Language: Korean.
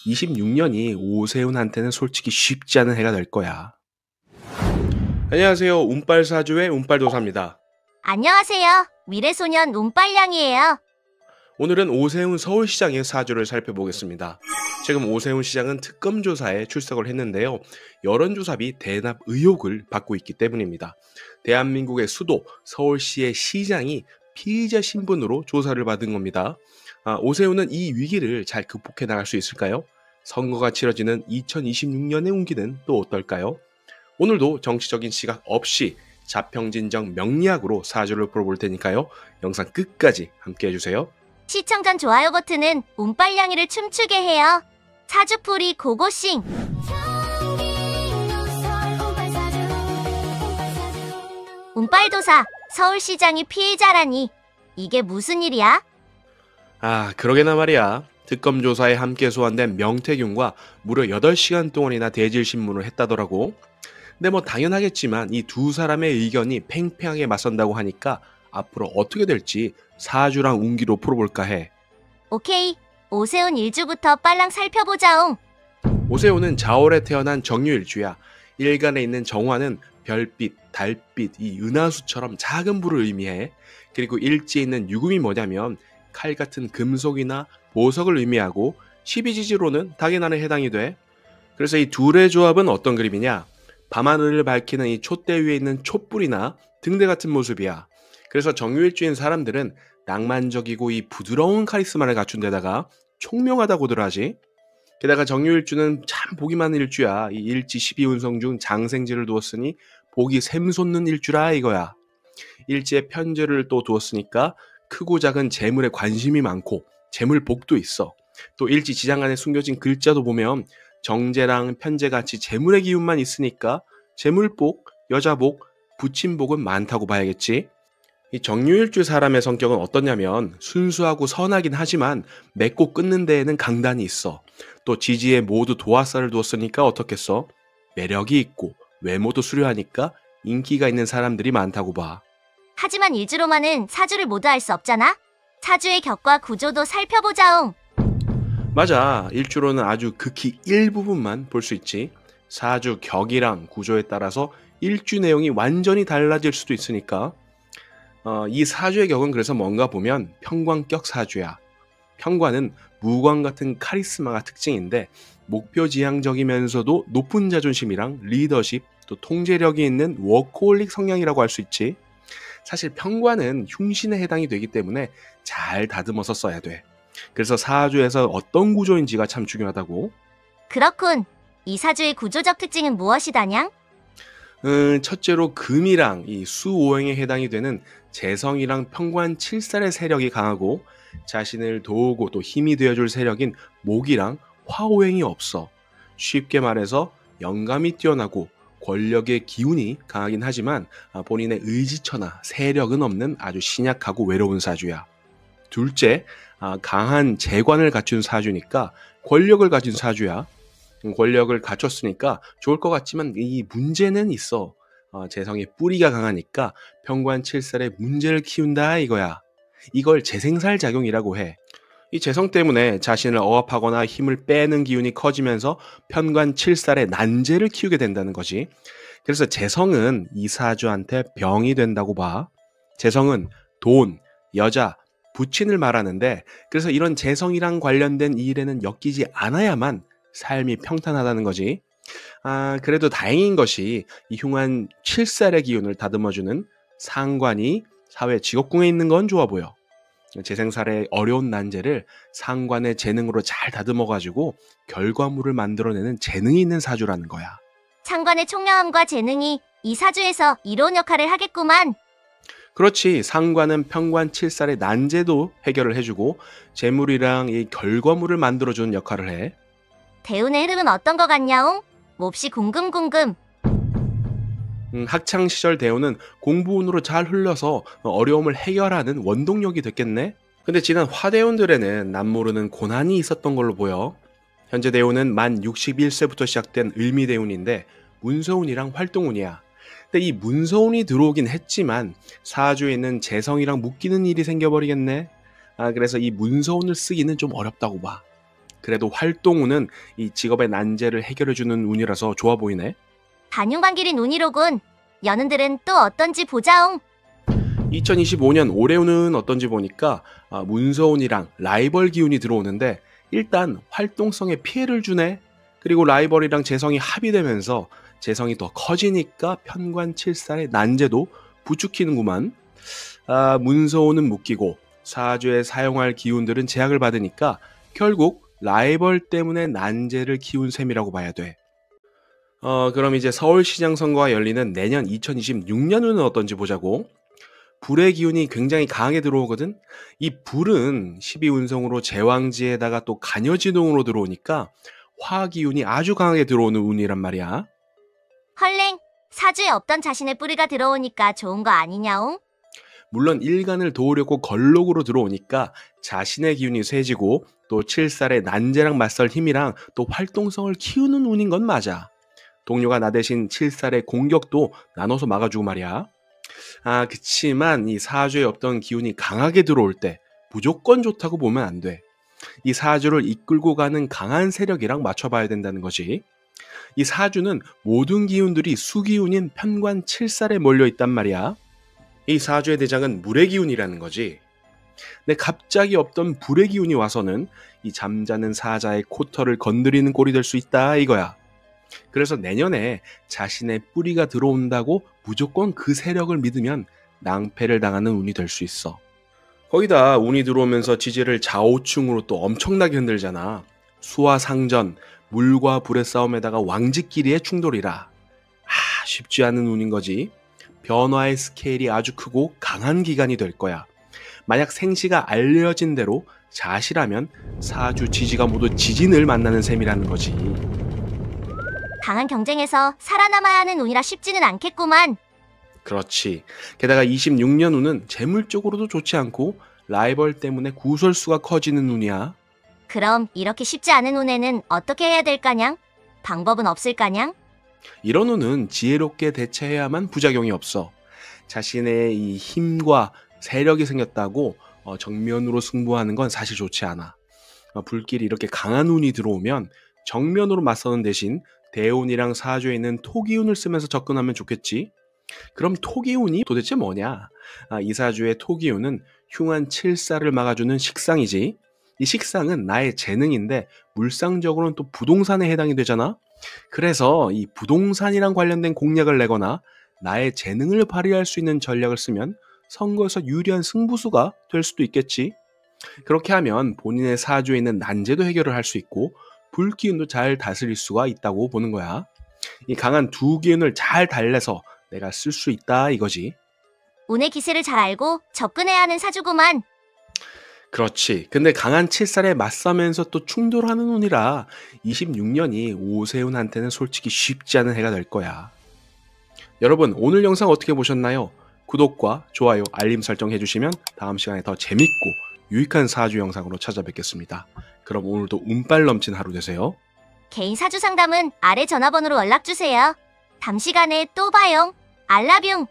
26년이 오세훈한테는 솔직히 쉽지 않은 해가 될 거야. 안녕하세요. 운빨사주의 운빨도사입니다. 안녕하세요. 미래소년 운빨량이에요. 오늘은 오세훈 서울시장의 사주를 살펴보겠습니다. 지금 오세훈 시장은 특검조사에 출석을 했는데요. 여론조사비 대납 의혹을 받고 있기 때문입니다. 대한민국의 수도 서울시의 시장이 피의자 신분으로 조사를 받은 겁니다. 오세훈은 이 위기를 잘 극복해 나갈 수 있을까요? 선거가 치러지는 2026년의 운기는 또 어떨까요? 오늘도 정치적인 시각 없이 자평진정 명리학으로 사주를 풀어볼 테니까요. 영상 끝까지 함께 해주세요. 시청 전 좋아요 버튼은 운빨량이를 춤추게 해요. 사주풀이 고고싱. 운빨도사, 서울시장이 피해자라니. 이게 무슨 일이야? 그러게나 말이야. 특검 조사에 함께 소환된 명태균과 무려 8시간 동안이나 대질신문을 했다더라고. 근데 뭐 당연하겠지만 이 두 사람의 의견이 팽팽하게 맞선다고 하니까 앞으로 어떻게 될지 사주랑 운기로 풀어볼까 해. 오케이. 오세훈 일주부터 빨랑 살펴보자옹. 오세훈은 자월에 태어난 정유일주야. 일간에 있는 정화는 별빛, 달빛, 이 은하수처럼 작은 불을 의미해. 그리고 일지에 있는 유금이 뭐냐면 칼 같은 금속이나 보석을 의미하고 12지지로는 닭의 날에 해당이 돼. 그래서 이 둘의 조합은 어떤 그림이냐? 밤하늘을 밝히는 이 촛대 위에 있는 촛불이나 등대 같은 모습이야. 그래서 정유일주인 사람들은 낭만적이고 이 부드러운 카리스마를 갖춘 데다가 총명하다고들 하지. 게다가 정유일주는 참 복이 많은 일주야. 이 일지 12운성 중 장생지를 두었으니 복이 샘솟는 일주라 이거야. 일지에 편제를 또 두었으니까 크고 작은 재물에 관심이 많고 재물복도 있어. 또 일지 지장 안에 숨겨진 글자도 보면 정제랑 편제같이 재물의 기운만 있으니까 재물복, 여자복, 부친복은 많다고 봐야겠지. 이 정유일주 사람의 성격은 어떠냐면 순수하고 선하긴 하지만 맺고 끊는 데에는 강단이 있어. 또 지지에 모두 도화살을 두었으니까 어떻겠어? 매력이 있고 외모도 수려하니까 인기가 있는 사람들이 많다고 봐. 하지만 일주로만은 사주를 모두 알 수 없잖아. 사주의 격과 구조도 살펴보자옹. 맞아. 일주로는 아주 극히 일부분만 볼 수 있지. 사주 격이랑 구조에 따라서 일주 내용이 완전히 달라질 수도 있으니까. 이 사주의 격은 그래서 뭔가 보면 평관격 사주야. 평관은 무광 같은 카리스마가 특징인데 목표지향적이면서도 높은 자존심이랑 리더십, 또 통제력이 있는 워커홀릭 성향이라고 할 수 있지. 사실 평관은 흉신에 해당이 되기 때문에 잘 다듬어서 써야 돼. 그래서 사주에서 어떤 구조인지가 참 중요하다고. 그렇군. 이 사주의 구조적 특징은 무엇이다냥? 첫째로 금이랑 이 수오행에 해당이 되는 재성이랑 평관 7살의 세력이 강하고 자신을 도우고 또 힘이 되어줄 세력인 목이랑 화오행이 없어. 쉽게 말해서 영감이 뛰어나고 권력의 기운이 강하긴 하지만 본인의 의지처나 세력은 없는 아주 신약하고 외로운 사주야. 둘째, 강한 재관을 갖춘 사주니까 권력을 가진 사주야. 권력을 갖췄으니까 좋을 것 같지만 이 문제는 있어. 재성의 뿌리가 강하니까 평관 7살에 문제를 키운다 이거야. 이걸 재생살 작용이라고 해. 이 재성 때문에 자신을 억압하거나 힘을 빼는 기운이 커지면서 편관 7살에 난제를 키우게 된다는 거지. 그래서 재성은 이 사주한테 병이 된다고 봐. 재성은 돈, 여자, 부친을 말하는데 그래서 이런 재성이랑 관련된 일에는 엮이지 않아야만 삶이 평탄하다는 거지. 그래도 다행인 것이 이 흉한 7살의 기운을 다듬어주는 상관이 사회 직업궁에 있는 건 좋아 보여. 재생살의 어려운 난제를 상관의 재능으로 잘 다듬어가지고 결과물을 만들어내는 재능이 있는 사주라는 거야. 상관의 총명함과 재능이 이 사주에서 이로운 역할을 하겠구만. 그렇지. 상관은 평관 7살의 난제도 해결을 해주고 재물이랑 이 결과물을 만들어주는 역할을 해. 대운의 흐름은 어떤 것 같냐옹? 몹시 궁금. 학창시절 대우는 공부운으로 잘 흘러서 어려움을 해결하는 원동력이 됐겠네. 근데 지난 화대운들에는 남모르는 고난이 있었던 걸로 보여. 현재 대운은 만 61세부터 시작된 을미대운인데 문서운이랑 활동운이야. 근데 이 문서운이 들어오긴 했지만 사주에 있는 재성이랑 묶이는 일이 생겨버리겠네. 그래서 이 문서운을 쓰기는 좀 어렵다고 봐. 그래도 활동운은 이 직업의 난제를 해결해주는 운이라서 좋아 보이네. 반윤광길인 운이로군. 연운들은 또 어떤지 보자옹. 2025년 올해운은 어떤지 보니까 문서운이랑 라이벌 기운이 들어오는데 일단 활동성에 피해를 주네. 그리고 라이벌이랑 재성이 합의되면서 재성이 더 커지니까 편관칠살의 난제도 부추기는구만. 문서운은 묶이고 사주에 사용할 기운들은 제약을 받으니까 결국 라이벌 때문에 난제를 키운 셈이라고 봐야 돼. 그럼 이제 서울시장 선거가 열리는 내년 2026년은 어떤지 보자고. 불의 기운이 굉장히 강하게 들어오거든. 이 불은 12운성으로 제왕지에다가 또 간여지동으로 들어오니까 화 기운이 아주 강하게 들어오는 운이란 말이야. 헐랭, 사주에 없던 자신의 뿌리가 들어오니까 좋은 거 아니냐옹? 물론 일간을 도우려고 걸록으로 들어오니까 자신의 기운이 세지고 또 칠살의 난제랑 맞설 힘이랑 또 활동성을 키우는 운인 건 맞아. 동료가 나 대신 칠살의 공격도 나눠서 막아주고 말이야. 그치만 이 사주에 없던 기운이 강하게 들어올 때 무조건 좋다고 보면 안 돼. 이 사주를 이끌고 가는 강한 세력이랑 맞춰봐야 된다는 거지. 이 사주는 모든 기운들이 수기운인 편관 칠살에 몰려있단 말이야. 이 사주의 대장은 물의 기운이라는 거지. 근데 갑자기 없던 불의 기운이 와서는 이 잠자는 사자의 코털을 건드리는 꼴이 될 수 있다 이거야. 그래서 내년에 자신의 뿌리가 들어온다고 무조건 그 세력을 믿으면 낭패를 당하는 운이 될 수 있어. 거기다 운이 들어오면서 지지를 좌우충으로 또 엄청나게 흔들잖아. 수화상전, 물과 불의 싸움에다가 왕직끼리의 충돌이라. 쉽지 않은 운인 거지. 변화의 스케일이 아주 크고 강한 기간이 될 거야. 만약 생시가 알려진 대로 자시라면 사주 지지가 모두 지진을 만나는 셈이라는 거지. 강한 경쟁에서 살아남아야 하는 운이라 쉽지는 않겠구만. 그렇지. 게다가 26년 운은 재물적으로도 좋지 않고 라이벌 때문에 구설수가 커지는 운이야. 그럼 이렇게 쉽지 않은 운에는 어떻게 해야 될까냥? 방법은 없을까냥? 이런 운은 지혜롭게 대처해야만 부작용이 없어. 자신의 이 힘과 세력이 생겼다고 정면으로 승부하는 건 사실 좋지 않아. 불길이 이렇게 강한 운이 들어오면 정면으로 맞서는 대신 대운이랑 사주에 있는 토기운을 쓰면서 접근하면 좋겠지. 그럼 토기운이 도대체 뭐냐? 이 사주의 토기운은 흉한 칠살을 막아주는 식상이지. 이 식상은 나의 재능인데 물상적으로는 또 부동산에 해당이 되잖아. 그래서 이 부동산이랑 관련된 공략을 내거나 나의 재능을 발휘할 수 있는 전략을 쓰면 선거에서 유리한 승부수가 될 수도 있겠지. 그렇게 하면 본인의 사주에 있는 난제도 해결을 할 수 있고 불기운도 잘 다스릴 수가 있다고 보는 거야. 이 강한 두 기운을 잘 달래서 내가 쓸 수 있다 이거지. 운의 기세를 잘 알고 접근해야 하는 사주구만. 그렇지. 근데 강한 칠살에 맞서면서 또 충돌하는 운이라 26년이 오세훈한테는 솔직히 쉽지 않은 해가 될 거야. 여러분 오늘 영상 어떻게 보셨나요? 구독과 좋아요, 알림 설정 해주시면 다음 시간에 더 재밌고 유익한 사주 영상으로 찾아뵙겠습니다. 그럼 오늘도 운빨 넘친 하루 되세요. 개인 사주 상담은 아래 전화번호로 연락주세요. 다음 시간에 또 봐요. 알라뷰.